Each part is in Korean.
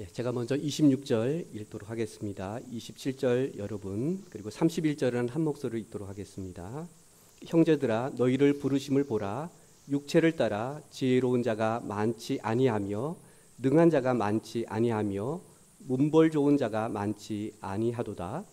제가 먼저 26절 읽도록 하겠습니다. 27절 여러분, 그리고 31절은 한 목소리로 읽도록 하겠습니다. 형제들아, 너희를 부르심을 보라. 육체를 따라 지혜로운 자가 많지 아니하며 능한 자가 많지 아니하며 문벌 좋은 자가 많지 아니하도다.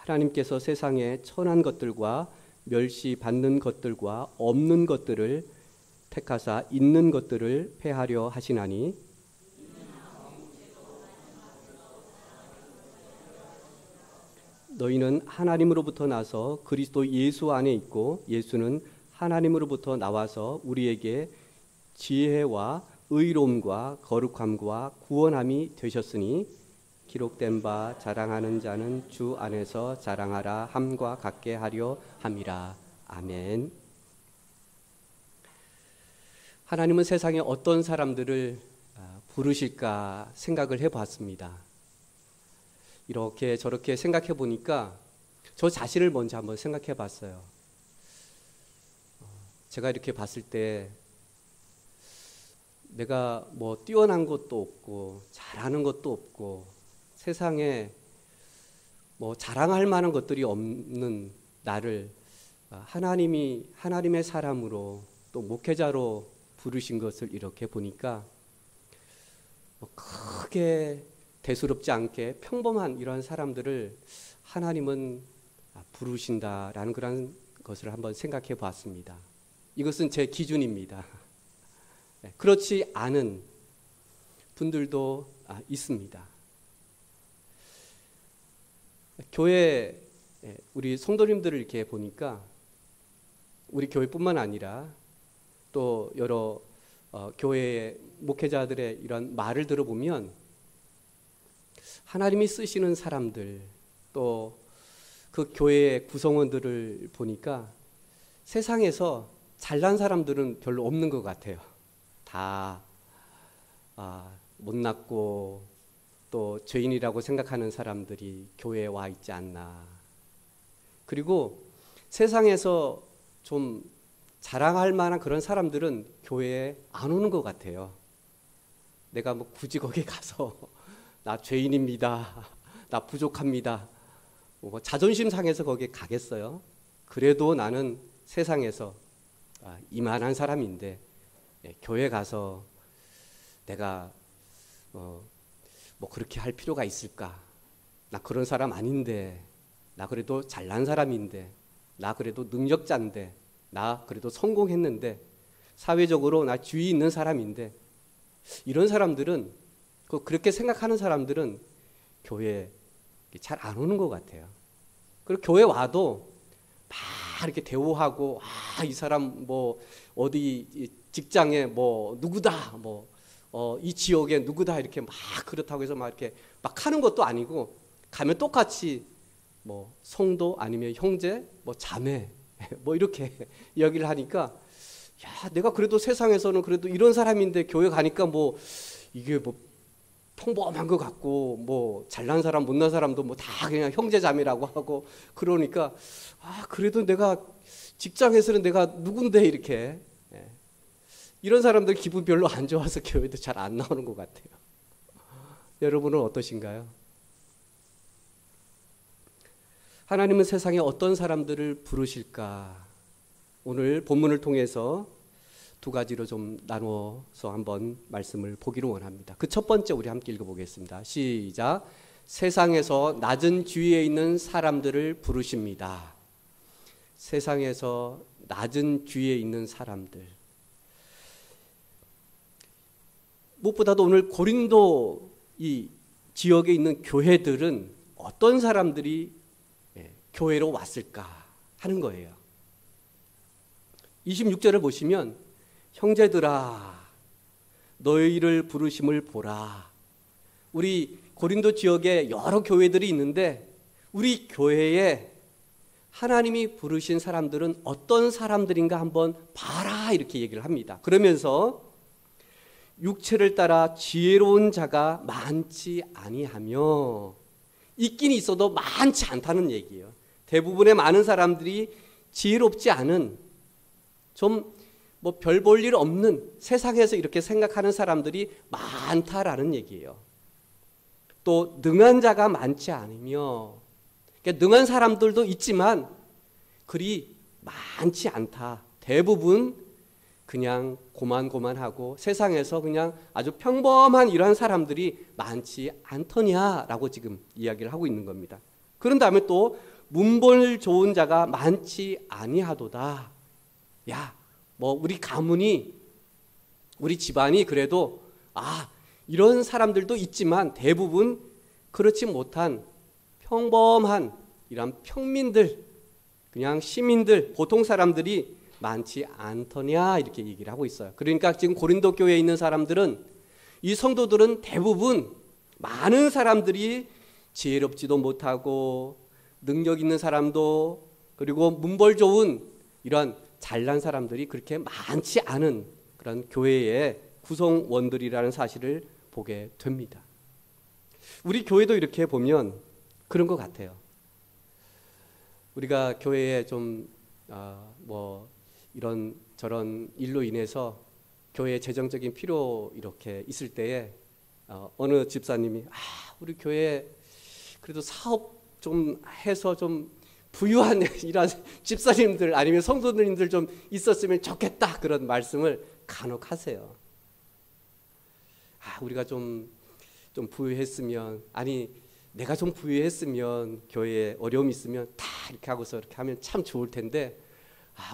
하나님께서 세상에 천한 것들과 멸시받는 것들과 없는 것들을 택하사 있는 것들을 폐하려 하시나니 너희는 하나님으로부터 나서 그리스도 예수 안에 있고 예수는 하나님으로부터 나와서 우리에게 지혜와 의로움과 거룩함과 구원함이 되셨으니 기록된 바 자랑하는 자는 주 안에서 자랑하라 함과 같게 하려 함이라. 아멘. 하나님은 세상에 어떤 사람들을 부르실까 생각을 해봤습니다. 이렇게 저렇게 생각해 보니까 저 자신을 먼저 한번 생각해 봤어요. 제가 이렇게 봤을 때 내가 뭐 뛰어난 것도 없고 잘하는 것도 없고 세상에 뭐 자랑할 만한 것들이 없는 나를 하나님의 사람으로 또 목회자로 부르신 것을 이렇게 보니까 크게 대수롭지 않게 평범한 이러한 사람들을 하나님은 부르신다라는 그런 것을 한번 생각해 보았습니다. 이것은 제 기준입니다. 그렇지 않은 분들도 있습니다. 교회 우리 성도님들을 이렇게 보니까 우리 교회뿐만 아니라 또 여러 교회의 목회자들의 이런 말을 들어보면 하나님이 쓰시는 사람들 또 그 교회의 구성원들을 보니까 세상에서 잘난 사람들은 별로 없는 것 같아요. 다 못났고 또 죄인이라고 생각하는 사람들이 교회에 와 있지 않나. 그리고 세상에서 좀 자랑할 만한 그런 사람들은 교회에 안 오는 것 같아요. 내가 뭐 굳이 거기 가서 나 죄인입니다. 나 부족합니다. 뭐 자존심 상해서 거기에 가겠어요? 그래도 나는 세상에서 이만한 사람인데 교회 가서 내가 뭐 그렇게 할 필요가 있을까? 나 그런 사람 아닌데, 나 그래도 잘난 사람인데, 나 그래도 능력자인데, 나 그래도 성공했는데, 사회적으로 나 주의 있는 사람인데, 이런 사람들은 그렇게 생각하는 사람들은 교회에 잘 안 오는 것 같아요. 그리고 교회 와도 막 이렇게 대우하고 이 사람 뭐 어디 직장에 뭐 누구다 이 지역에 누구다 이렇게 막 그렇다고 해서 막 이렇게 막 하는 것도 아니고 가면 똑같이 뭐 성도 아니면 형제 뭐 자매 뭐 이렇게 이야기를 하니까 야 내가 그래도 세상에서는 그래도 이런 사람인데 교회 가니까 뭐 이게 뭐 평범한 것 같고 뭐 잘난 사람 못난 사람도 뭐 다 그냥 형제 자매라고 하고 그러니까 그래도 내가 직장에서는 내가 누군데 이렇게 이런 사람들 기분 별로 안 좋아서 교회도 잘 안 나오는 것 같아요. 여러분은 어떠신가요? 하나님은 세상에 어떤 사람들을 부르실까? 오늘 본문을 통해서 두 가지로 좀 나누어서 한번 말씀을 보기를 원합니다. 그 첫 번째 우리 함께 읽어보겠습니다. 시작. 세상에서 낮은 주위에 있는 사람들을 부르십니다. 세상에서 낮은 주위에 있는 사람들. 무엇보다도 오늘 고린도 이 지역에 있는 교회들은 어떤 사람들이 교회로 왔을까 하는 거예요. 26절을 보시면 형제들아 너희를 부르심을 보라. 우리 고린도 지역에 여러 교회들이 있는데 우리 교회에 하나님이 부르신 사람들은 어떤 사람들인가 한번 봐라 이렇게 얘기를 합니다. 그러면서 육체를 따라 지혜로운 자가 많지 아니하며 있긴 있어도 많지 않다는 얘기예요. 대부분의 많은 사람들이 지혜롭지 않은, 좀 뭐 별 볼 일 없는, 세상에서 이렇게 생각하는 사람들이 많다라는 얘기예요. 또 능한 자가 많지 않으며, 그러니까 능한 사람들도 있지만 그리 많지 않다. 대부분 그냥 고만고만하고 세상에서 그냥 아주 평범한 이러한 사람들이 많지 않더냐라고 지금 이야기를 하고 있는 겁니다. 그런 다음에 또 문벌 좋은 자가 많지 아니하도다. 야, 뭐 우리 가문이, 우리 집안이 그래도 이런 사람들도 있지만 대부분 그렇지 못한 평범한 이런 평민들, 그냥 시민들, 보통 사람들이 많지 않더냐 이렇게 얘기를 하고 있어요. 그러니까 지금 고린도 교회에 있는 사람들은, 이 성도들은 대부분 많은 사람들이 지혜롭지도 못하고 능력 있는 사람도, 그리고 문벌 좋은 이런 잘난 사람들이 그렇게 많지 않은 그런 교회의 구성원들이라는 사실을 보게 됩니다. 우리 교회도 이렇게 보면 그런 것 같아요. 우리가 교회에 좀 이런 저런 일로 인해서 교회에 재정적인 필요 이렇게 있을 때에 어느 집사님이 우리 교회 그래도 사업 좀 해서 좀 부유한 이런 집사님들 아니면 성도님들 좀 있었으면 좋겠다, 그런 말씀을 간혹 하세요. 우리가 좀 부유했으면, 아니 내가 좀 부유했으면, 교회에 어려움이 있으면 다 이렇게 하고서 이렇게 하면 참 좋을 텐데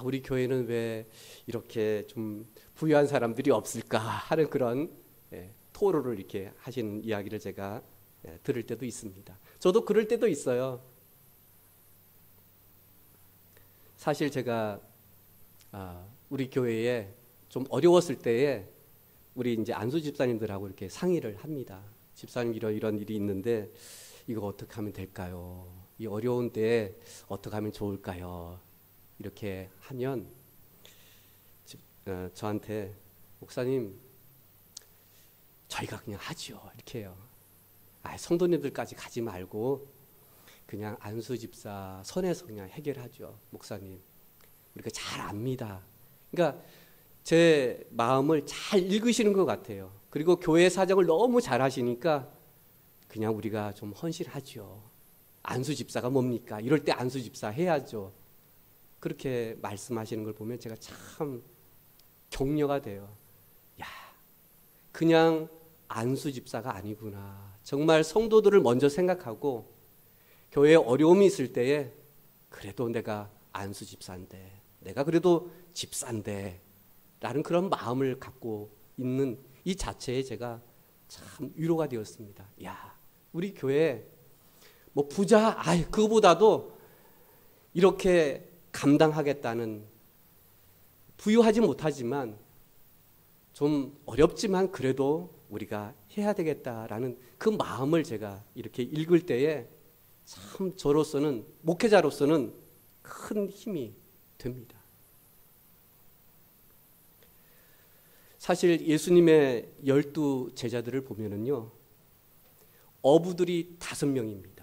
우리 교회는 왜 이렇게 좀 부유한 사람들이 없을까 하는 그런 토로를 이렇게 하시는 이야기를 제가 들을 때도 있습니다. 저도 그럴 때도 있어요. 사실 제가 우리 교회에 좀 어려웠을 때에 우리 이제 안수 집사님들하고 이렇게 상의를 합니다. 집사님 이런 일이 있는데 이거 어떻게 하면 될까요? 이 어려운 때에 어떻게 하면 좋을까요? 이렇게 하면 저한테 목사님 저희가 그냥 하죠 이렇게 해요. 성도님들까지 가지 말고 그냥 안수 집사 선에서 그냥 해결하죠. 목사님 우리가 잘 압니다. 그러니까 제 마음을 잘 읽으시는 것 같아요. 그리고 교회 사정을 너무 잘 하시니까 그냥 우리가 좀 헌신하죠. 안수 집사가 뭡니까? 이럴 때 안수 집사 해야죠. 그렇게 말씀하시는 걸 보면 제가 참 격려가 돼요. 야, 그냥 안수 집사가 아니구나. 정말 성도들을 먼저 생각하고 교회에 어려움이 있을 때에 그래도 내가 안수 집사인데, 내가 그래도 집사인데 라는 그런 마음을 갖고 있는 이 자체에 제가 참 위로가 되었습니다. 야, 우리 교회 뭐 부자 그거보다도 이렇게 감당하겠다는, 부유하지 못하지만 좀 어렵지만 그래도 우리가 해야 되겠다라는 그 마음을 제가 이렇게 읽을 때에 참 저로서는, 목회자로서는 큰 힘이 됩니다. 사실 예수님의 12 제자들을 보면은요, 어부들이 5명입니다.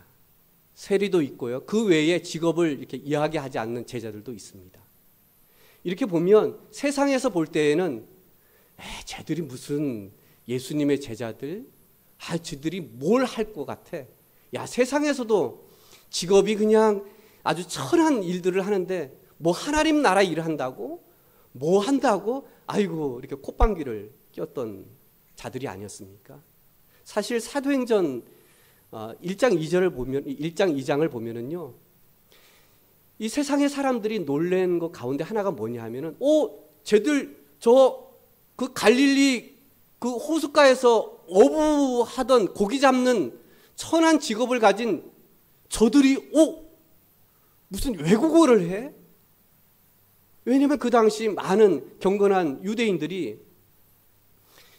세리도 있고요. 그 외에 직업을 이렇게 이야기하지 않는 제자들도 있습니다. 이렇게 보면 세상에서 볼 때에는 쟤들이 무슨 예수님의 제자들? 쟤들이 뭘 할 것 같아? 야, 세상에서도 직업이 그냥 아주 천한 일들을 하는데 뭐 하나님 나라 일을 한다고? 뭐 한다고? 아이고, 이렇게 콧방귀를 꼈던 자들이 아니었습니까? 사실 사도행전 1장 2절을 보면, 1장 2장을 보면은요, 이 세상의 사람들이 놀란 것 가운데 하나가 뭐냐 하면은, 쟤들 그 갈릴리 그 호숫가에서 어부하던 고기 잡는 천한 직업을 가진 저들이 무슨 외국어를 해? 왜냐하면 그 당시 많은 경건한 유대인들이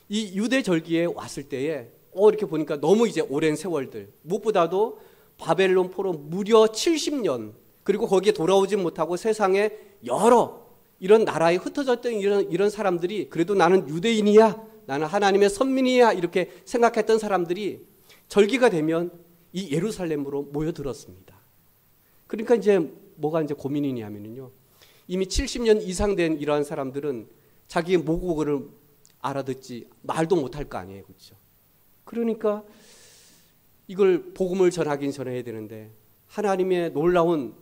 이 유대 절기에 왔을 때에 이렇게 보니까 너무 이제 오랜 세월들, 무엇보다도 바벨론 포로 무려 70년, 그리고 거기에 돌아오지 못하고 세상에 여러 이런 나라에 흩어졌던 이런 사람들이, 그래도 나는 유대인이야, 나는 하나님의 선민이야, 이렇게 생각했던 사람들이 절기가 되면 이 예루살렘으로 모여들었습니다. 그러니까 이제 뭐가 이제 고민이냐면요. 이미 70년 이상 된 이러한 사람들은 자기의 모국어를 알아듣지 말도 못할 거 아니에요. 그렇죠? 그러니까 이걸 복음을 전하긴 전해야 되는데 하나님의 놀라운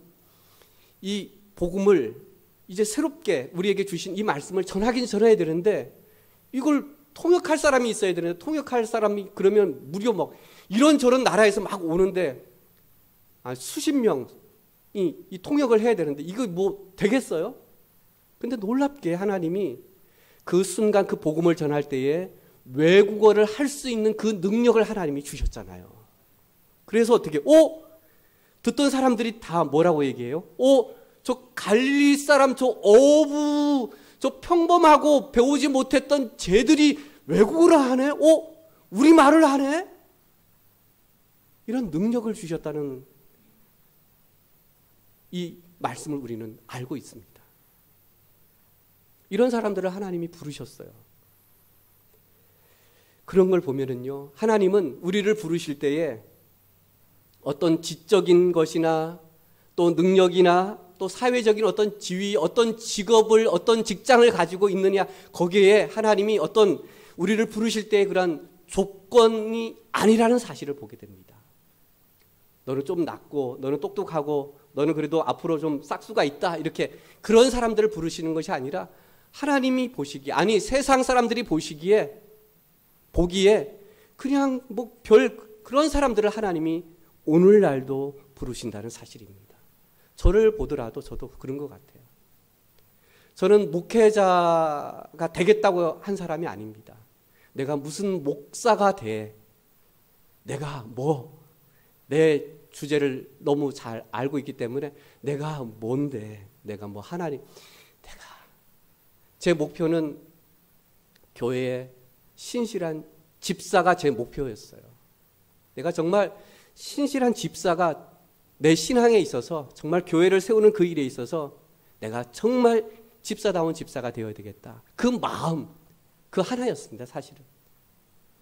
이 복음을 이제 새롭게 우리에게 주신 이 말씀을 전하긴 전해야 되는데 이걸 통역할 사람이 있어야 되는데 통역할 사람이 그러면 무려 막 이런저런 나라에서 막 오는데 수십 명이 이 통역을 해야 되는데 이거 뭐 되겠어요? 근데 놀랍게 하나님이 그 순간 그 복음을 전할 때에 외국어를 할 수 있는 그 능력을 하나님이 주셨잖아요. 그래서 어떻게 듣던 사람들이 다 뭐라고 얘기해요? 저 갈릴리 사람 저 어부 저 평범하고 배우지 못했던 쟤들이 외국어를 하네? 우리 말을 하네? 이런 능력을 주셨다는 이 말씀을 우리는 알고 있습니다. 이런 사람들을 하나님이 부르셨어요. 그런 걸 보면은요, 하나님은 우리를 부르실 때에 어떤 지적인 것이나 또 능력이나 또 사회적인 어떤 지위, 어떤 직업을, 어떤 직장을 가지고 있느냐, 거기에 하나님이 어떤 우리를 부르실 때의 그런 조건이 아니라는 사실을 보게 됩니다. 너는 좀 낫고, 너는 똑똑하고, 너는 그래도 앞으로 좀 싹수가 있다, 이렇게 그런 사람들을 부르시는 것이 아니라 하나님이 보시기에, 아니 세상 사람들이 보기에 그냥 뭐 그런 사람들을 하나님이 오늘날도 부르신다는 사실입니다. 저를 보더라도 저도 그런 것 같아요. 저는 목회자가 되겠다고 한 사람이 아닙니다. 내가 무슨 목사가 돼. 내가 내 주제를 너무 잘 알고 있기 때문에 내가 뭔데. 내가 하나님. 제 목표는 교회에 신실한 집사가 제 목표였어요. 내가 정말 신실한 집사가 내 신앙에 있어서 정말 교회를 세우는 그 일에 있어서 내가 정말 집사다운 집사가 되어야 되겠다. 그 마음, 그 하나였습니다. 사실은.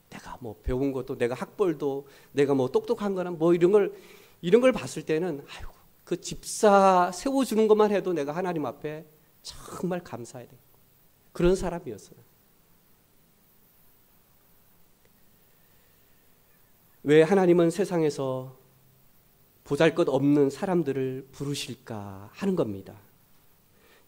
내가 배운 것도 내가 학벌도 내가 똑똑한 거나 이런 걸 봤을 때는 아이고 그 집사 세워주는 것만 해도 내가 하나님 앞에 정말 감사해야 돼. 그런 사람이었어요. 왜 하나님은 세상에서 보잘것없는 사람들을 부르실까 하는 겁니다.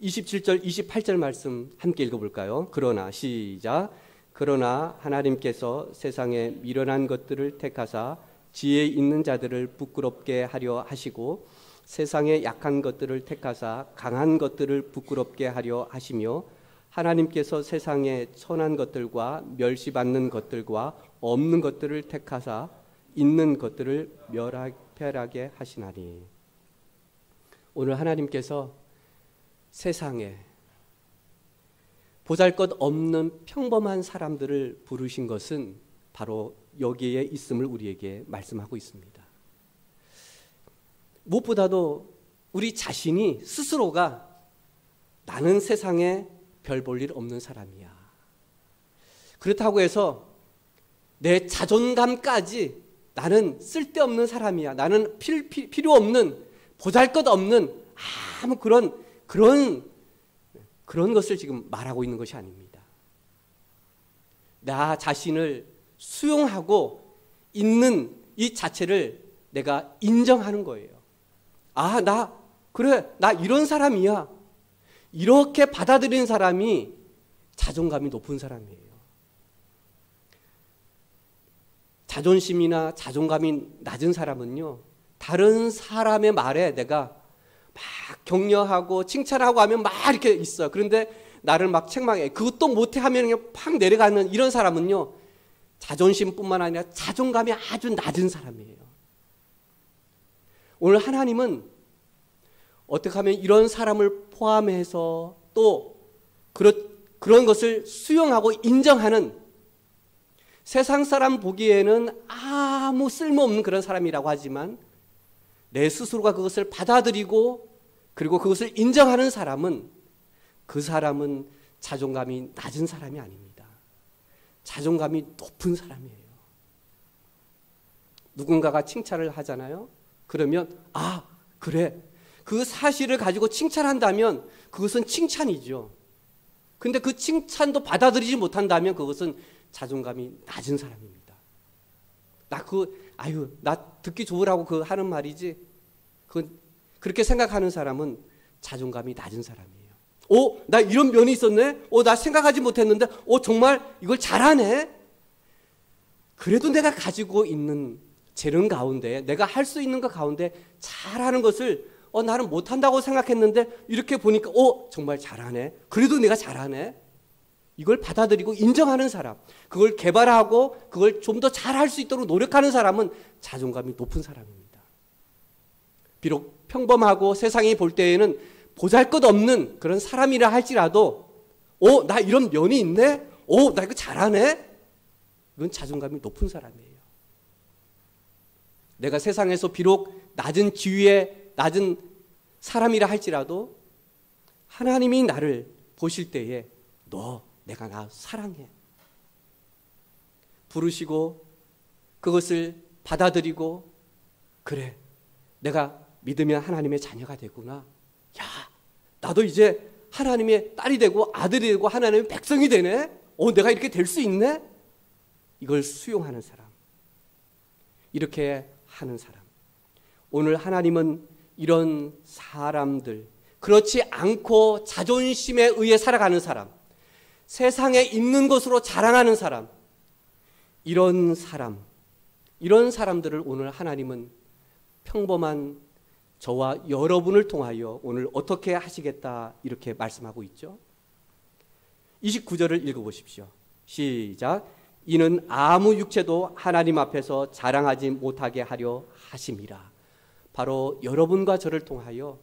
27절, 28절 말씀 함께 읽어볼까요? 그러나 시작. 그러나 하나님께서 세상에 미련한 것들을 택하사 지혜 있는 자들을 부끄럽게 하려 하시고 세상에 약한 것들을 택하사 강한 것들을 부끄럽게 하려 하시며 하나님께서 세상에 천한 것들과 멸시받는 것들과 없는 것들을 택하사 있는 것들을 멸하게 하시나니. 오늘 하나님께서 세상에 보잘것없는 평범한 사람들을 부르신 것은 바로 여기에 있음을 우리에게 말씀하고 있습니다. 무엇보다도 우리 자신이 스스로가 나는 세상에 별 볼 일 없는 사람이야. 그렇다고 해서 내 자존감까지 나는 쓸데없는 사람이야. 나는 필요 없는 보잘것없는 아무 그런 것을 지금 말하고 있는 것이 아닙니다. 나 자신을 수용하고 있는 이 자체를 내가 인정하는 거예요. 나 이런 사람이야. 이렇게 받아들이는 사람이 자존감이 높은 사람이에요. 자존심이나 자존감이 낮은 사람은요, 다른 사람의 말에 내가 막 격려하고 칭찬하고 하면 막 이렇게 있어요. 그런데 나를 막 책망해. 그것도 못해 하면 그냥 팍 내려가는 이런 사람은요, 자존심뿐만 아니라 자존감이 아주 낮은 사람이에요. 오늘 하나님은 어떻게 하면 이런 사람을 포함해서 또 그런 것을 수용하고 인정하는, 세상 사람 보기에는 아무 쓸모없는 그런 사람이라고 하지만 내 스스로가 그것을 받아들이고 그리고 그것을 인정하는 사람은, 그 사람은 자존감이 낮은 사람이 아닙니다. 자존감이 높은 사람이에요. 누군가가 칭찬을 하잖아요. 그러면 아, 그래. 그 사실을 가지고 칭찬한다면 그것은 칭찬이죠. 근데 그 칭찬도 받아들이지 못한다면 그것은 자존감이 낮은 사람입니다. 나 듣기 좋으라고 그 하는 말이지. 그렇게 생각하는 사람은 자존감이 낮은 사람이에요. 나 이런 면이 있었네? 나 생각하지 못했는데, 정말 이걸 잘하네? 그래도 내가 가지고 있는 재능 가운데, 내가 할 수 있는 것 가운데 잘하는 것을, 나는 못한다고 생각했는데, 이렇게 보니까, 정말 잘하네? 그래도 내가 잘하네? 이걸 받아들이고 인정하는 사람, 그걸 개발하고, 그걸 좀 더 잘할 수 있도록 노력하는 사람은 자존감이 높은 사람입니다. 비록 평범하고 세상이 볼 때에는 보잘것없는 그런 사람이라 할지라도 나 이런 면이 있네? 나 이거 잘하네? 이건 자존감이 높은 사람이에요. 내가 세상에서 비록 낮은 지위에 낮은 사람이라 할지라도 하나님이 나를 보실 때에 내가 나 사랑해. 부르시고 그것을 받아들이고 그래, 내가 믿으면 하나님의 자녀가 되구나. 나도 이제 하나님의 딸이 되고 아들이 되고 하나님의 백성이 되네? 내가 이렇게 될 수 있네? 이걸 수용하는 사람, 이렇게 하는 사람. 오늘 하나님은 이런 사람들, 그렇지 않고 자존심에 의해 살아가는 사람, 세상에 있는 것으로 자랑하는 사람, 이런 사람들을 오늘 하나님은 평범한 저와 여러분을 통하여 오늘 어떻게 하시겠다 이렇게 말씀하고 있죠. 29절을 읽어보십시오. 시작. 이는 아무 육체도 하나님 앞에서 자랑하지 못하게 하려 하심이라. 바로 여러분과 저를 통하여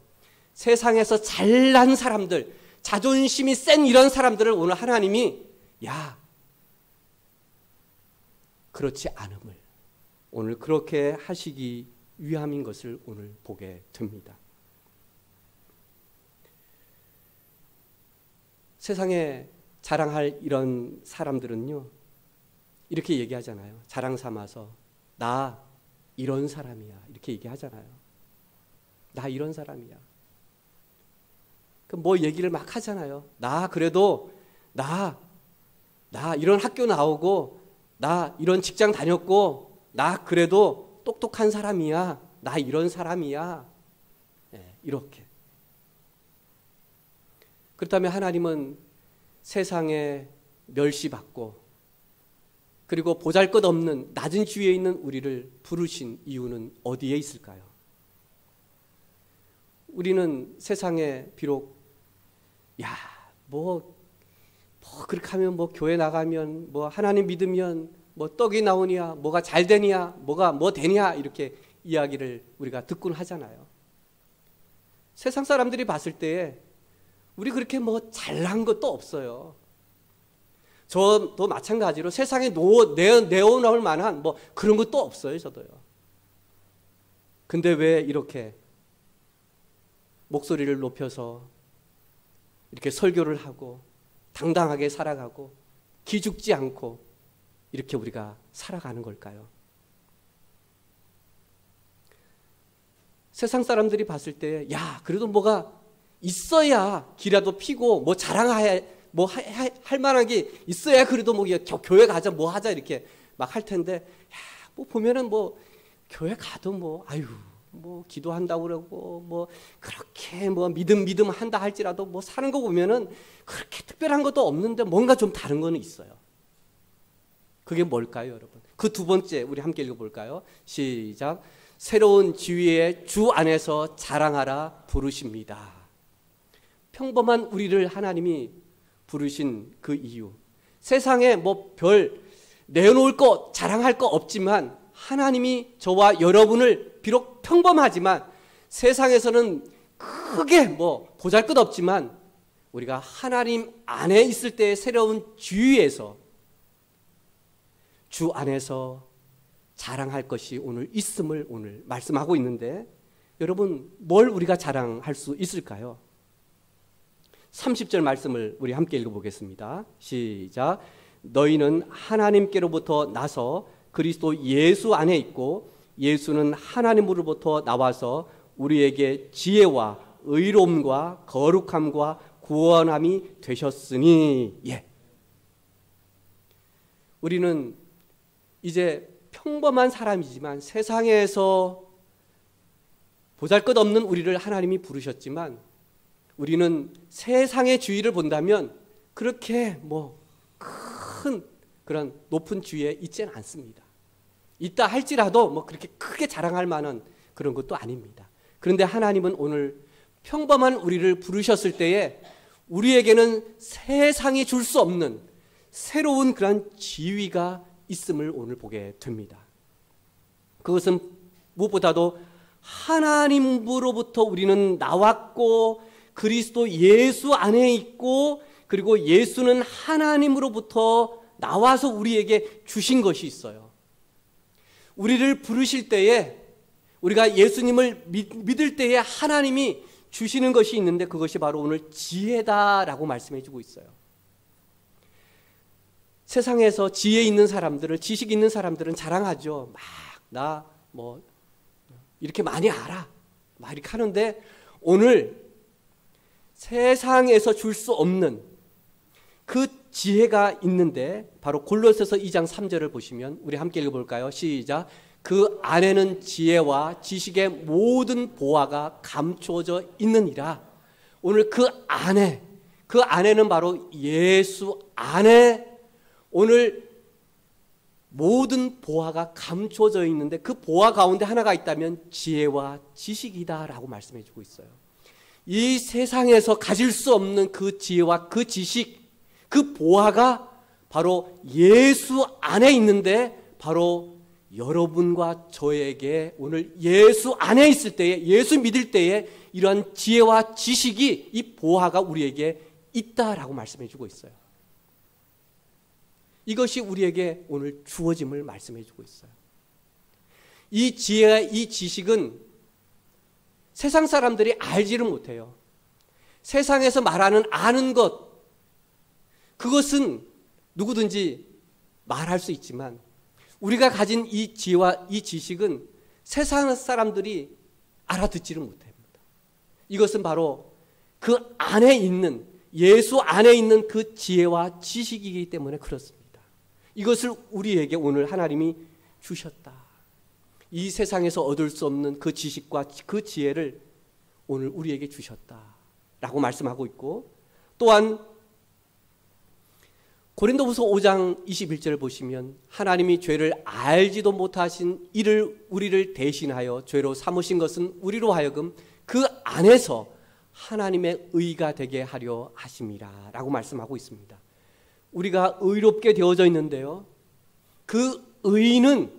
세상에서 잘난 사람들, 자존심이 센 이런 사람들을 오늘 하나님이 그렇지 않음을 오늘 그렇게 하시기 위함인 것을 오늘 보게 됩니다. 세상에 자랑할 이런 사람들은요, 이렇게 얘기하잖아요. 자랑 삼아서 나 이런 사람이야 이렇게 얘기하잖아요. 나 이런 사람이야. 뭐 얘기를 막 하잖아요. 나 그래도 나 이런 학교 나오고 나 이런 직장 다녔고 나 그래도 똑똑한 사람이야. 나 이런 사람이야. 이렇게. 그렇다면 하나님은 세상에 멸시받고 그리고 보잘것없는 낮은 지위에 있는 우리를 부르신 이유는 어디에 있을까요? 우리는 세상에 비록 그렇게 하면 교회 나가면 하나님 믿으면 떡이 나오냐, 뭐가 잘 되냐, 뭐 되냐 이렇게 이야기를 우리가 듣곤 하잖아요. 세상 사람들이 봤을 때에 우리 그렇게 잘난 것도 없어요. 저도 마찬가지로 세상에 내어놓을 만한 그런 것도 없어요. 저도요. 근데 왜 이렇게 목소리를 높여서 이렇게 설교를 하고 당당하게 살아가고 기죽지 않고 이렇게 우리가 살아가는 걸까요? 세상 사람들이 봤을 때 그래도 뭐가 있어야 기라도 피고 자랑할 만한 게 있어야 그래도 교회 가자 하자 이렇게 막 할 텐데 보면은 교회 가도 기도한다고 그러고 그렇게 믿음 한다 할지라도 사는 거 보면은 그렇게 특별한 것도 없는데 뭔가 좀 다른 거는 있어요. 그게 뭘까요, 여러분? 그 두 번째 우리 함께 읽어볼까요? 시작. 새로운 지위에 주 안에서 자랑하라 부르십니다. 평범한 우리를 하나님이 부르신 그 이유, 세상에 별 내놓을 거 자랑할 거 없지만 하나님이 저와 여러분을 비록 평범하지만 세상에서는 크게 보잘것없지만 우리가 하나님 안에 있을 때의 새로운 지위에서 주 안에서 자랑할 것이 오늘 있음을 오늘 말씀하고 있는데 여러분 뭘 우리가 자랑할 수 있을까요? 30절 말씀을 우리 함께 읽어보겠습니다. 시작. 너희는 하나님께로부터 나서 그리스도 예수 안에 있고 예수는 하나님으로부터 나와서 우리에게 지혜와 의로움과 거룩함과 구원함이 되셨으니. 우리는 이제 평범한 사람이지만 세상에서 보잘것없는 우리를 하나님이 부르셨지만 우리는 세상의 주의를 본다면 그렇게 큰 그런 높은 주위에 있지는 않습니다. 있다 할지라도 그렇게 크게 자랑할 만한 그런 것도 아닙니다. 그런데 하나님은 오늘 평범한 우리를 부르셨을 때에 우리에게는 세상이 줄 수 없는 새로운 그런 지위가 있음을 오늘 보게 됩니다. 그것은 무엇보다도 하나님으로부터 우리는 나왔고 그리스도 예수 안에 있고 그리고 예수는 하나님으로부터 나와서 우리에게 주신 것이 있어요. 우리를 부르실 때에 우리가 예수님을 믿을 때에 하나님이 주시는 것이 있는데 그것이 바로 오늘 지혜다라고 말씀해 주고 있어요. 세상에서 지혜 있는 사람들을, 지식 있는 사람들은 자랑하죠. 나 이렇게 많이 알아. 이렇게 하는데 오늘 세상에서 줄 수 없는 그 지혜가 있는데 바로 골로새서 2장 3절을 보시면 우리 함께 읽어볼까요? 시작. 그 안에는 지혜와 지식의 모든 보화가 감추어져 있느니라. 오늘 그 안에는 바로 예수 안에 오늘 모든 보화가 감춰져 있는데 그 보화 가운데 하나가 있다면 지혜와 지식이다라고 말씀해 주고 있어요. 이 세상에서 가질 수 없는 그 지혜와 그 지식, 그 보화가 바로 예수 안에 있는데 바로 여러분과 저에게 오늘 예수 안에 있을 때에, 예수 믿을 때에 이러한 지혜와 지식이, 이 보화가 우리에게 있다라고 말씀해 주고 있어요. 이것이 우리에게 오늘 주어짐을 말씀해 주고 있어요. 이 지혜와 이 지식은 세상 사람들이 알지를 못해요. 세상에서 말하는 아는 것, 그것은 누구든지 말할 수 있지만 우리가 가진 이 지혜와 이 지식은 세상 사람들이 알아듣지를 못합니다. 이것은 바로 그 안에 있는, 예수 안에 있는 그 지혜와 지식이기 때문에 그렇습니다. 이것을 우리에게 오늘 하나님이 주셨다. 이 세상에서 얻을 수 없는 그 지식과 그 지혜를 오늘 우리에게 주셨다라고 말씀하고 있고, 또한 고린도후서 5장 21절을 보시면 하나님이 죄를 알지도 못하신 이를 우리를 대신하여 죄로 삼으신 것은 우리로 하여금 그 안에서 하나님의 의가 되게 하려 하심이라 라고 말씀하고 있습니다. 우리가 의롭게 되어져 있는데요, 그 의는,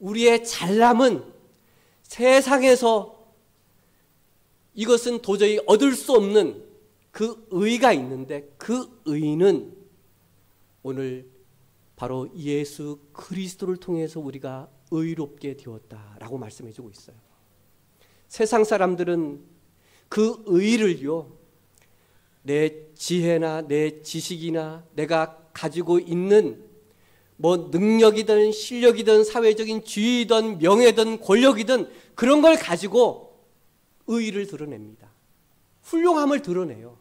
우리의 잘남은 세상에서 이것은 도저히 얻을 수 없는 그 의가 있는데 그 의는 오늘 바로 예수 그리스도를 통해서 우리가 의롭게 되었다라고 말씀해 주고 있어요. 세상 사람들은 그 의를요, 내 지혜나 내 지식이나 내가 가지고 있는 능력이든 실력이든 사회적인 지위든 명예든 권력이든 그런 걸 가지고 의의를 드러냅니다. 훌륭함을 드러내요.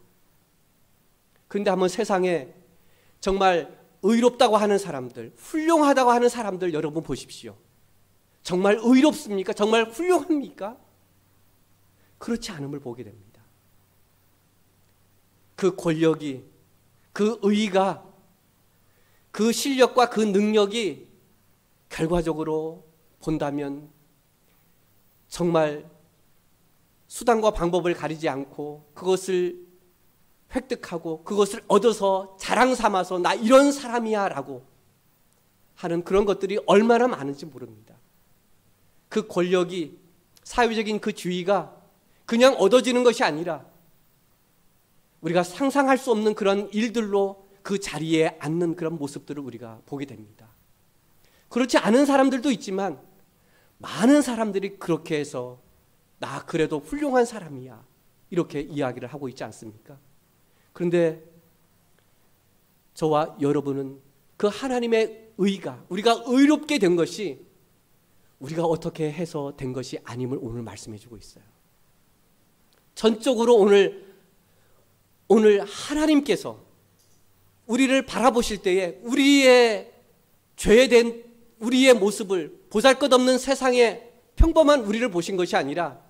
그런데 한번 세상에 정말 의롭다고 하는 사람들, 훌륭하다고 하는 사람들 여러분 보십시오. 정말 의롭습니까? 정말 훌륭합니까? 그렇지 않음을 보게 됩니다. 그 권력이, 그 의의가, 그 실력과 그 능력이 결과적으로 본다면 정말 수단과 방법을 가리지 않고 그것을 획득하고 그것을 얻어서 자랑 삼아서 나 이런 사람이야 라고 하는 그런 것들이 얼마나 많은지 모릅니다. 그 권력이, 사회적인 그 지위가 그냥 얻어지는 것이 아니라 우리가 상상할 수 없는 그런 일들로 그 자리에 앉는 그런 모습들을 우리가 보게 됩니다. 그렇지 않은 사람들도 있지만 많은 사람들이 그렇게 해서 나 그래도 훌륭한 사람이야 이렇게 이야기를 하고 있지 않습니까? 그런데 저와 여러분은 그 하나님의 의가, 우리가 의롭게 된 것이 우리가 어떻게 해서 된 것이 아님을 오늘 말씀해 주고 있어요. 전적으로 오늘 하나님께서 우리를 바라보실 때에 우리의 죄된 우리의 모습을 보잘것없는 세상에 평범한 우리를 보신 것이 아니라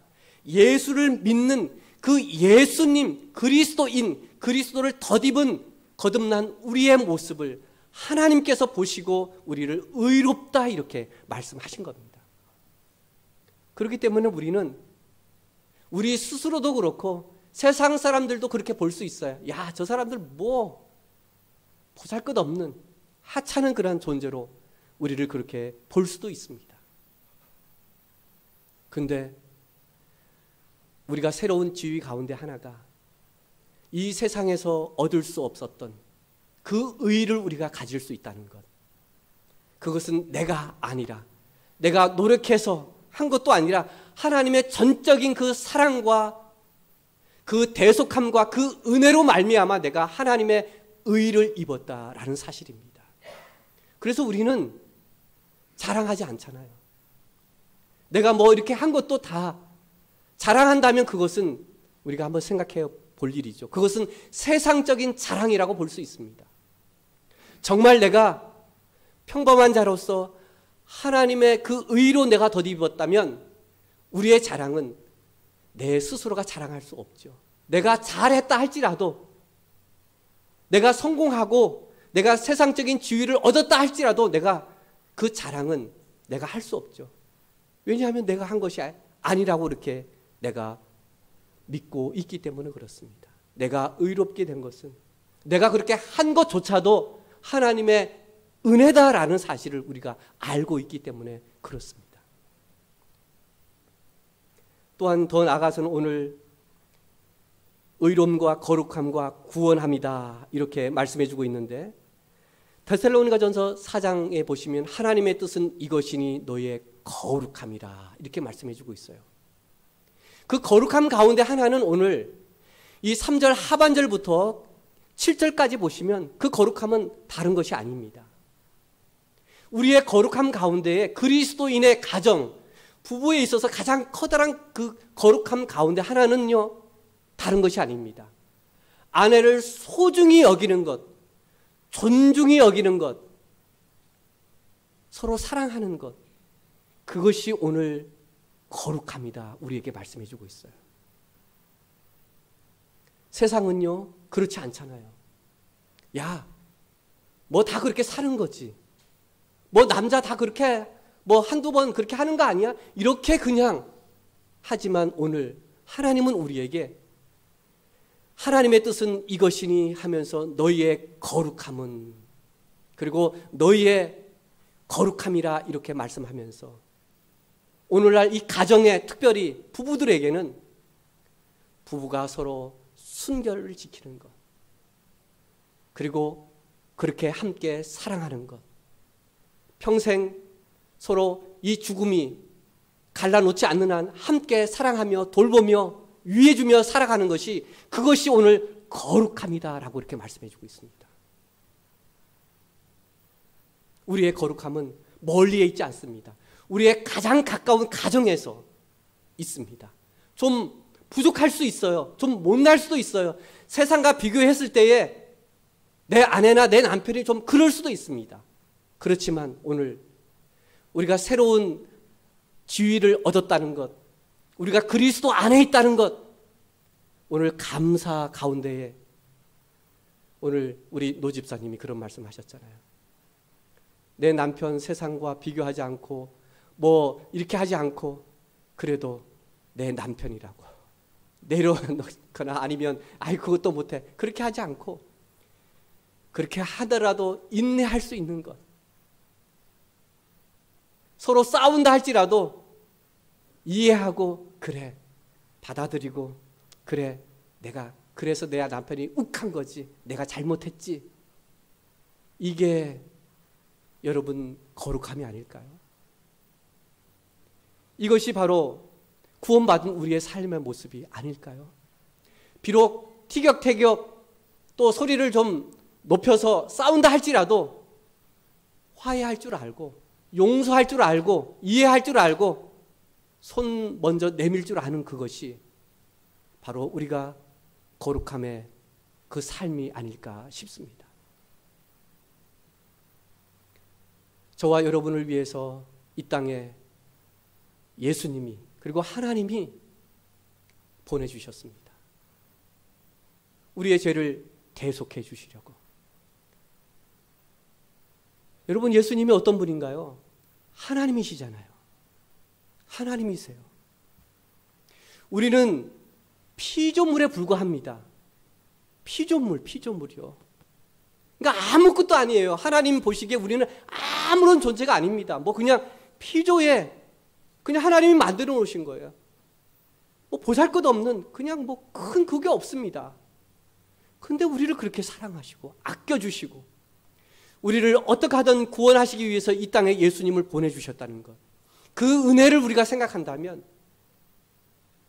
예수를 믿는 그 예수님, 그리스도인, 그리스도를 덧입은 거듭난 우리의 모습을 하나님께서 보시고 우리를 의롭다 이렇게 말씀하신 겁니다. 그렇기 때문에 우리는 우리 스스로도 그렇고 세상 사람들도 그렇게 볼 수 있어요. 야, 저 사람들 뭐 보잘것없는 하찮은 그런 존재로 우리를 그렇게 볼 수도 있습니다. 근데 우리가 새로운 지위 가운데 하나가 이 세상에서 얻을 수 없었던 그 의의를 우리가 가질 수 있다는 것. 그것은 내가 아니라 내가 노력해서 한 것도 아니라 하나님의 전적인 그 사랑과 그 대속함과 그 은혜로 말미암아 내가 하나님의 의의를 입었다라는 사실입니다. 그래서 우리는 자랑하지 않잖아요. 내가 뭐 이렇게 한 것도 다 자랑한다면 그것은 우리가 한번 생각해 볼 일이죠. 그것은 세상적인 자랑이라고 볼 수 있습니다. 정말 내가 평범한 자로서 하나님의 그 의로 내가 덧입었다면 우리의 자랑은 내 스스로가 자랑할 수 없죠. 내가 잘했다 할지라도, 내가 성공하고 내가 세상적인 지위를 얻었다 할지라도 내가 그 자랑은 내가 할 수 없죠. 왜냐하면 내가 한 것이 아니라고 이렇게 내가 믿고 있기 때문에 그렇습니다. 내가 의롭게 된 것은 내가 그렇게 한 것조차도 하나님의 은혜다라는 사실을 우리가 알고 있기 때문에 그렇습니다. 또한 더 나아가서는 오늘 의로움과 거룩함과 구원함이다 이렇게 말씀해 주고 있는데, 데살로니가전서 4장에 보시면 하나님의 뜻은 이것이니 너희의 거룩함이라 이렇게 말씀해 주고 있어요. 그 거룩함 가운데 하나는 오늘 이 3절 하반절부터 7절까지 보시면 그 거룩함은 다른 것이 아닙니다. 우리의 거룩함 가운데에 그리스도인의 가정, 부부에 있어서 가장 커다란 그 거룩함 가운데 하나는요, 다른 것이 아닙니다. 아내를 소중히 여기는 것, 존중히 여기는 것, 서로 사랑하는 것, 그것이 오늘 거룩함이다 우리에게 말씀해 주고 있어요. 세상은요 그렇지 않잖아요. 야, 뭐 다 그렇게 사는 거지, 뭐 남자 다 그렇게 뭐 한두 번 그렇게 하는 거 아니야? 이렇게 그냥 하지만 오늘 하나님은 우리에게 하나님의 뜻은 이것이니 하면서 너희의 거룩함은, 그리고 너희의 거룩함이라 이렇게 말씀하면서 오늘날 이 가정에, 특별히 부부들에게는 부부가 서로 순결을 지키는 것, 그리고 그렇게 함께 사랑하는 것, 평생 서로 이 죽음이 갈라놓지 않는 한 함께 사랑하며 돌보며 위해주며 살아가는 것이, 그것이 오늘 거룩함이다라고 이렇게 말씀해 주고 있습니다. 우리의 거룩함은 멀리에 있지 않습니다. 우리의 가장 가까운 가정에서 있습니다. 좀 부족할 수 있어요. 좀 못날 수도 있어요. 세상과 비교했을 때에 내 아내나 내 남편이 좀 그럴 수도 있습니다. 그렇지만 오늘 우리가 새로운 지위를 얻었다는 것, 우리가 그리스도 안에 있다는 것, 오늘 감사 가운데에 오늘 우리 노 집사님이 그런 말씀하셨잖아요. 내 남편 세상과 비교하지 않고 뭐 이렇게 하지 않고 그래도 내 남편이라고 내려놓거나 아니면 아이 그것도 못해 그렇게 하지 않고, 그렇게 하더라도 인내할 수 있는 것, 서로 싸운다 할지라도 이해하고 그래 받아들이고, 그래 내가 그래서 내 남편이 욱한 거지, 내가 잘못했지, 이게 여러분 거룩함이 아닐까요? 이것이 바로 구원받은 우리의 삶의 모습이 아닐까요? 비록 티격태격 또 소리를 좀 높여서 싸운다 할지라도 화해할 줄 알고 용서할 줄 알고 이해할 줄 알고 손 먼저 내밀 줄 아는 그것이 바로 우리가 거룩함의 그 삶이 아닐까 싶습니다. 저와 여러분을 위해서 이 땅에 예수님이 그리고 하나님이 보내주셨습니다. 우리의 죄를 대속해 주시려고. 여러분, 예수님이 어떤 분인가요? 하나님이시잖아요. 하나님이세요. 우리는 피조물에 불과합니다. 피조물이요. 그러니까 아무것도 아니에요. 하나님 보시기에 우리는 아무런 존재가 아닙니다. 뭐 그냥 피조에 그냥 하나님이 만들어 놓으신 거예요. 뭐 보잘것없는 그냥 뭐 큰 그게 없습니다. 근데 우리를 그렇게 사랑하시고 아껴주시고 우리를 어떻게 하든 구원하시기 위해서 이 땅에 예수님을 보내주셨다는 것. 그 은혜를 우리가 생각한다면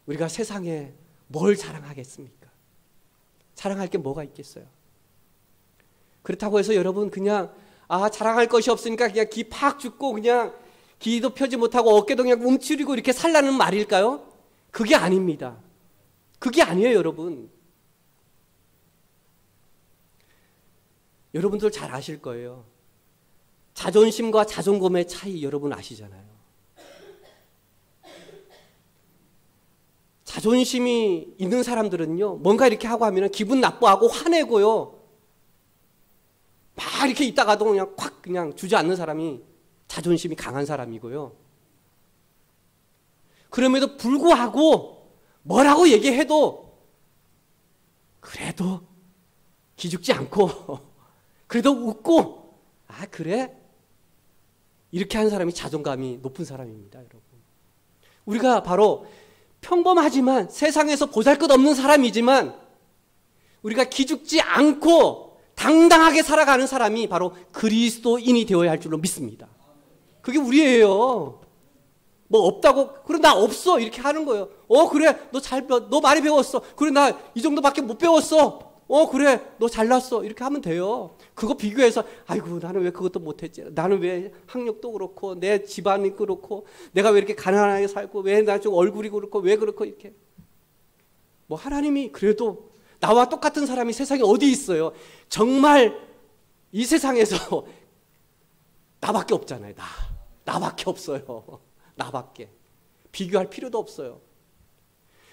우리가 세상에 뭘 자랑하겠습니까? 자랑할 게 뭐가 있겠어요? 그렇다고 해서 여러분 그냥 자랑할 것이 없으니까 그냥 기 팍 죽고 그냥 기도 펴지 못하고 어깨도 그냥 움츠리고 이렇게 살라는 말일까요? 그게 아닙니다. 그게 아니에요, 여러분. 여러분들 잘 아실 거예요. 자존심과 자존감의 차이 여러분 아시잖아요. 자존심이 있는 사람들은요, 뭔가 이렇게 하고 하면 기분 나빠하고 화내고요. 막 이렇게 있다가도 그냥 콱 그냥 주저앉는 사람이 자존심이 강한 사람이고요. 그럼에도 불구하고 뭐라고 얘기해도 그래도 기죽지 않고 그래도 웃고 그래? 이렇게 하는 사람이 자존감이 높은 사람입니다, 여러분. 우리가 바로 평범하지만 세상에서 보잘것없는 사람이지만 우리가 기죽지 않고 당당하게 살아가는 사람이 바로 그리스도인이 되어야 할 줄로 믿습니다. 그게 우리예요. 뭐 없다고 그래 나 없어 이렇게 하는 거예요. 그래 너 많이 배웠어. 그래 나 이 정도밖에 못 배웠어. 그래 너 잘났어 이렇게 하면 돼요. 그거 비교해서 아이고 나는 왜 그것도 못했지, 나는 왜 학력도 그렇고 내 집안이 그렇고 내가 왜 이렇게 가난하게 살고 왜 나 좀 얼굴이 그렇고 왜 그렇고 이렇게. 뭐 하나님이 그래도 나와 똑같은 사람이 세상에 어디 있어요. 정말 이 세상에서 나밖에 없잖아요. 나밖에 없어요. 나밖에. 비교할 필요도 없어요.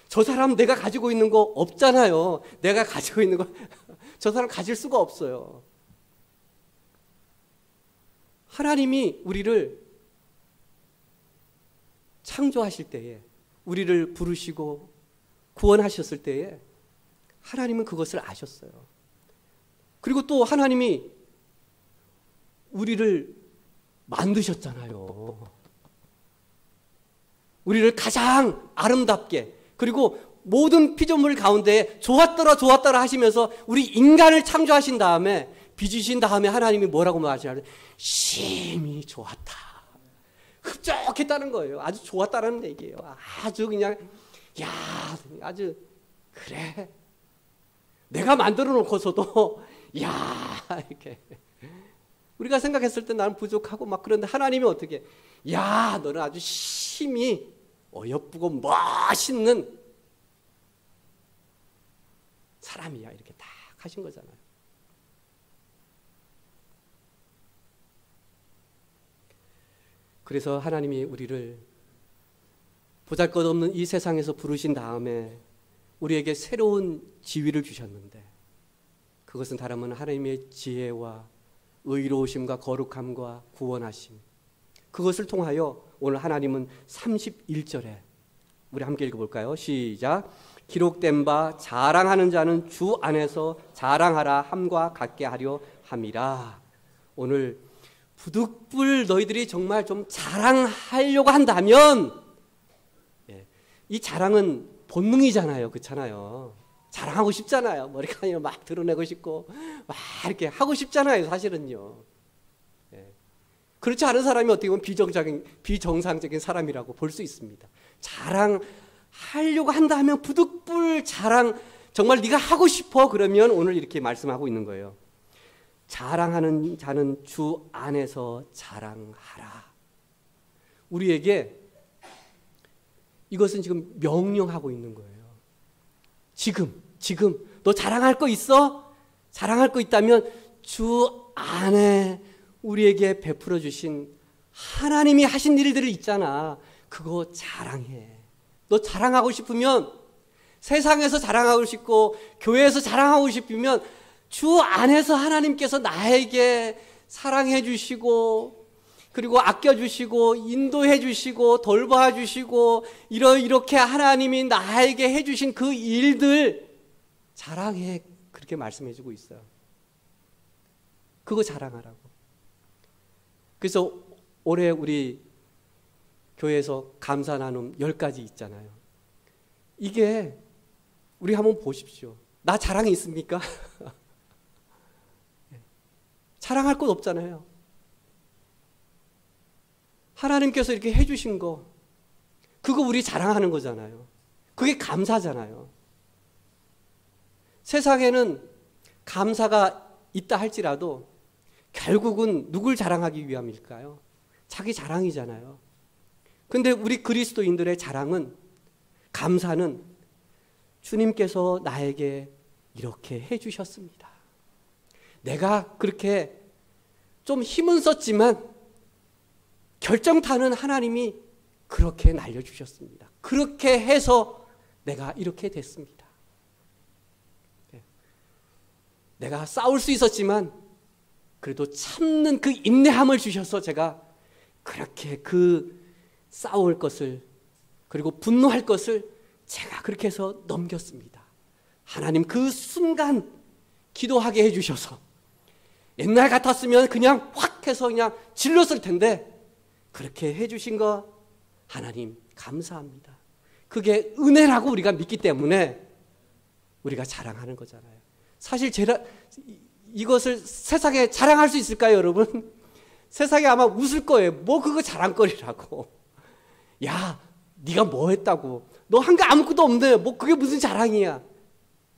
저 사람 내가 가지고 있는 거 없잖아요. 내가 가지고 있는 거 저 사람 가질 수가 없어요. 하나님이 우리를 창조하실 때에 우리를 부르시고 구원하셨을 때에 하나님은 그것을 아셨어요. 그리고 또 하나님이 우리를 만드셨잖아요. 우리를 가장 아름답게 그리고 모든 피조물 가운데 좋았더라 하시면서 우리 인간을 창조하신 다음에 빚으신 다음에 하나님이 뭐라고 말하시냐면 심히 좋았다. 흡족했다는 거예요. 아주 좋았다는 얘기예요. 아주 그냥 아주 그래. 내가 만들어 놓고서도 이렇게 우리가 생각했을 때 나는 부족하고 막 그런데 하나님이 어떻게 너는 아주 심히 어여쁘고 멋있는 사람이야 이렇게 딱 하신 거잖아요. 그래서 하나님이 우리를 보잘것없는 이 세상에서 부르신 다음에 우리에게 새로운 지위를 주셨는데 그것은 다름은 하나님의 지혜와 의로우심과 거룩함과 구원하심, 그것을 통하여 오늘 하나님은 31절에 우리 함께 읽어볼까요? 시작. 기록된 바 자랑하는 자는 주 안에서 자랑하라 함과 같게 하려 함이라. 오늘 부득불 너희들이 정말 좀 자랑하려고 한다면 이 자랑은 본능이잖아요. 그렇잖아요. 자랑하고 싶잖아요. 머리카락을 막 드러내고 싶고 막 이렇게 하고 싶잖아요. 사실은요. 그렇지 않은 사람이 어떻게 보면 비정상적인 사람이라고 볼 수 있습니다. 자랑하려고 한다 하면 부득불 자랑, 정말 네가 하고 싶어 그러면 오늘 이렇게 말씀하고 있는 거예요. 자랑하는 자는 주 안에서 자랑하라. 우리에게 이것은 지금 명령하고 있는 거예요. 지금 너 자랑할 거 있어? 자랑할 거 있다면 주 안에 우리에게 베풀어 주신 하나님이 하신 일들이 있잖아. 그거 자랑해. 너 자랑하고 싶으면, 세상에서 자랑하고 싶고 교회에서 자랑하고 싶으면 주 안에서 하나님께서 나에게 사랑해 주시고, 그리고 아껴 주시고, 인도해 주시고, 돌봐 주시고, 이렇게 하나님이 나에게 해 주신 그 일들 자랑해. 그렇게 말씀해 주고 있어요. 그거 자랑하라고. 그래서 올해 우리 교회에서 감사 나눔 10가지 있잖아요. 이게 우리 한번 보십시오. 나 자랑이 있습니까? 자랑할 것 없잖아요. 하나님께서 이렇게 해주신 거, 그거 우리 자랑하는 거잖아요. 그게 감사잖아요. 세상에는 감사가 있다 할지라도 결국은 누굴 자랑하기 위함일까요? 자기 자랑이잖아요. 근데 우리 그리스도인들의 자랑은, 감사는 주님께서 나에게 이렇게 해주셨습니다. 내가 그렇게 좀 힘은 썼지만 결정타는 하나님이 그렇게 날려주셨습니다. 그렇게 해서 내가 이렇게 됐습니다. 내가 싸울 수 있었지만 그래도 참는 그 인내함을 주셔서 제가 그렇게 그 싸울 것을, 그리고 분노할 것을 제가 그렇게 해서 넘겼습니다. 하나님 그 순간 기도하게 해주셔서, 옛날 같았으면 그냥 확 해서 그냥 질렀을 텐데 그렇게 해주신 거 하나님 감사합니다. 그게 은혜라고 우리가 믿기 때문에 우리가 자랑하는 거잖아요. 사실 이것을 세상에 자랑할 수 있을까요, 여러분? 세상에 아마 웃을 거예요. 뭐 그거 자랑거리라고. 야, 네가 뭐 했다고. 너 한 거 아무것도 없네. 뭐 그게 무슨 자랑이야.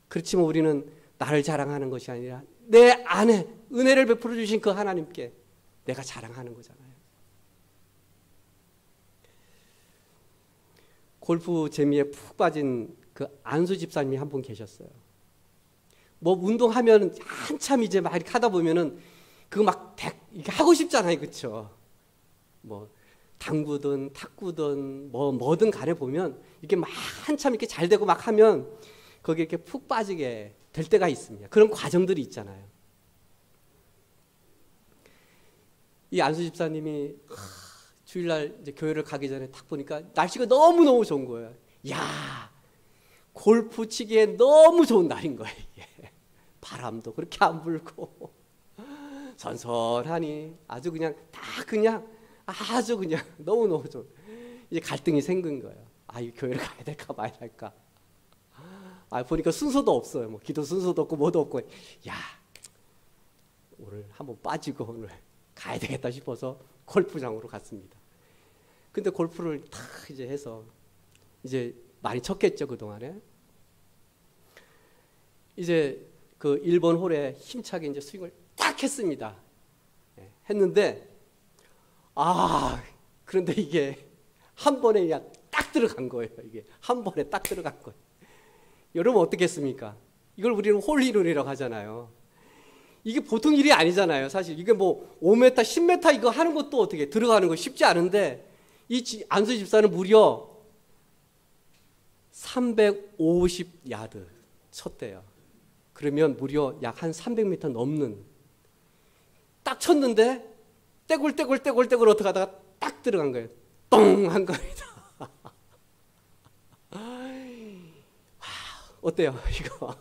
그렇지만 우리는 나를 자랑하는 것이 아니라 내 안에 은혜를 베풀어 주신 그 하나님께 내가 자랑하는 거잖아요. 골프 재미에 푹 빠진 그 안수 집사님이 한 분 계셨어요. 뭐 운동하면 한참 이제 막 이렇게 하다 보면은 그거 막 이렇게 하고 싶잖아요. 그렇죠? 뭐 당구든 탁구든 뭐든 간에 보면 이게 막 한참 이렇게 잘 되고 막 하면 거기에 이렇게 푹 빠지게 될 때가 있습니다. 그런 과정들이 있잖아요. 이 안수 집사님이 주일날 이제 교회를 가기 전에 딱 보니까 날씨가 너무너무 좋은 거예요. 야, 골프 치기에 너무 좋은 날인 거예요. 이게. 바람도 그렇게 안 불고 선선하니 아주 그냥 아주 그냥 너무너무 좋은, 이제 갈등이 생긴 거예요. 아, 이 교회를 가야 될까 말아야 할까. 아, 보니까 순서도 없어요. 뭐 기도 순서도 없고 뭐도 없고. 야, 오늘 한번 빠지고 오늘 가야 되겠다 싶어서 골프장으로 갔습니다. 근데 골프를 탁 이제 해서 이제 많이 쳤겠죠, 그동안에. 이제 그 1번 홀에 힘차게 이제 스윙을 딱 했습니다. 했는데, 그런데 이게 한 번에 그냥 딱 들어간 거예요. 이게 한 번에 딱 들어간 거예요. 여러분 어떻겠습니까? 이걸 우리는 홀이론이라고 하잖아요. 이게 보통 일이 아니잖아요. 사실 이게 뭐 5m, 10m 이거 하는 것도 어떻게 들어가는 거 쉽지 않은데, 이 안수 집사는 무려 350야드 쳤대요. 그러면 무려 약 한 300m 넘는, 딱 쳤는데 떼굴떼굴 어떻게 하다가 딱 들어간 거예요. 똥 한 겁니다. 어때요, 이거?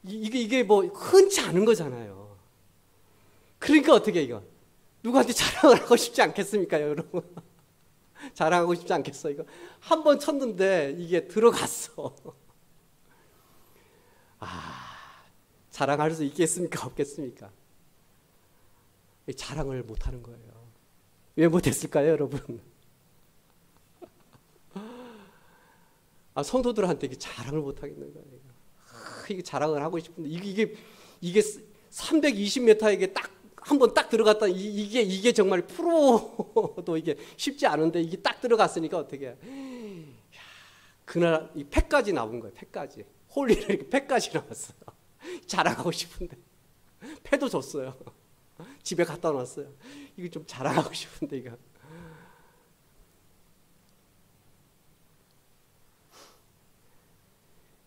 이게 뭐 흔치 않은 거잖아요. 그러니까 어떻게 이거 누구한테 자랑을 하고 싶지 않겠습니까, 여러분? 자랑하고 싶지 않겠어? 이거 한 번 쳤는데 이게 들어갔어. 자랑할 수 있겠습니까, 없겠습니까? 자랑을 못 하는 거예요. 왜 못했을까요, 여러분? 성도들한테 이게 자랑을 못 하겠는 거예요. 이게 자랑을 하고 싶은데 이게 320m에게 딱 한번 딱 들어갔다 이게 정말 프로도 이게 쉽지 않은데 이게 딱 들어갔으니까 어떻게 그날 이 패까지 나온 거예요. 패까지 홀리는 이렇게 패까지 나왔어요. 자랑하고 싶은데 패도 줬어요. 집에 갖다 놨어요. 이거 좀 자랑하고 싶은데 이거.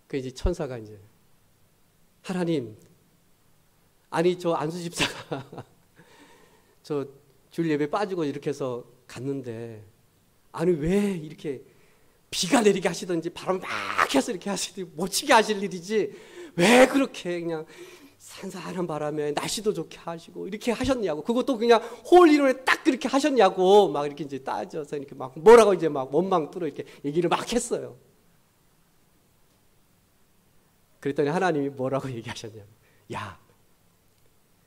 그 이제 천사가 이제 하나님, 아니 저 안수 집사가 저 주일 예배 빠지고 이렇게 해서 갔는데 아니 왜 이렇게 비가 내리게 하시든지 바람 막 해서 이렇게 하시든지 못 치게 하실 일이지 왜 그렇게 그냥 산산한 바람에 날씨도 좋게 하시고 이렇게 하셨냐고, 그것도 그냥 홀리론에 딱 그렇게 하셨냐고 막 이렇게 이제 따져서 이렇게 막 뭐라고 이제 막 원망 뚫어 이렇게 얘기를 막 했어요. 그랬더니 하나님이 뭐라고 얘기하셨냐면, 야,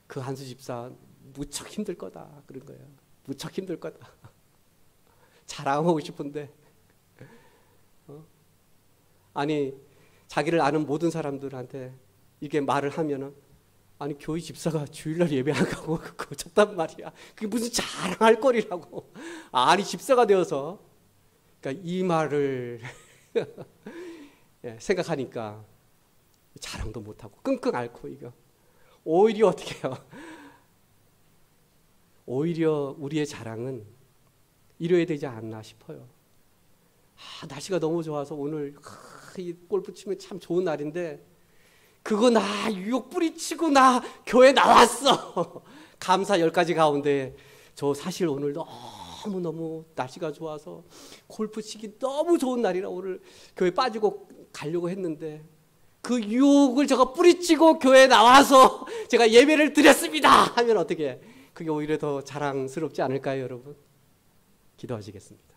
그 한수 집사 무척 힘들 거다 그런 거예요. 무척 힘들 거다. 자랑하고 싶은데 아니 자기를 아는 모든 사람들한테 이렇게 말을 하면은 아니 교회 집사가 주일날 예배 안 가고 그거 졌단 말이야. 그게 무슨 자랑할 거리라고. 아니 집사가 되어서 그러니까 이 말을 생각하니까 자랑도 못하고 끙끙 앓고 이거 오히려 어떻게 해요? 오히려 우리의 자랑은 이뤄야 되지 않나 싶어요. 날씨가 너무 좋아서 오늘 이 골프 치면 참 좋은 날인데 그거 나 유혹 뿌리치고 나 교회 나왔어. 감사 10가지 가운데 저 사실 오늘 너무너무 날씨가 좋아서 골프 치기 너무 좋은 날이라 오늘 교회 빠지고 가려고 했는데 그 유혹을 제가 뿌리치고 교회에 나와서 제가 예배를 드렸습니다 하면 어떻게, 그게 오히려 더 자랑스럽지 않을까요, 여러분? 기도하시겠습니다.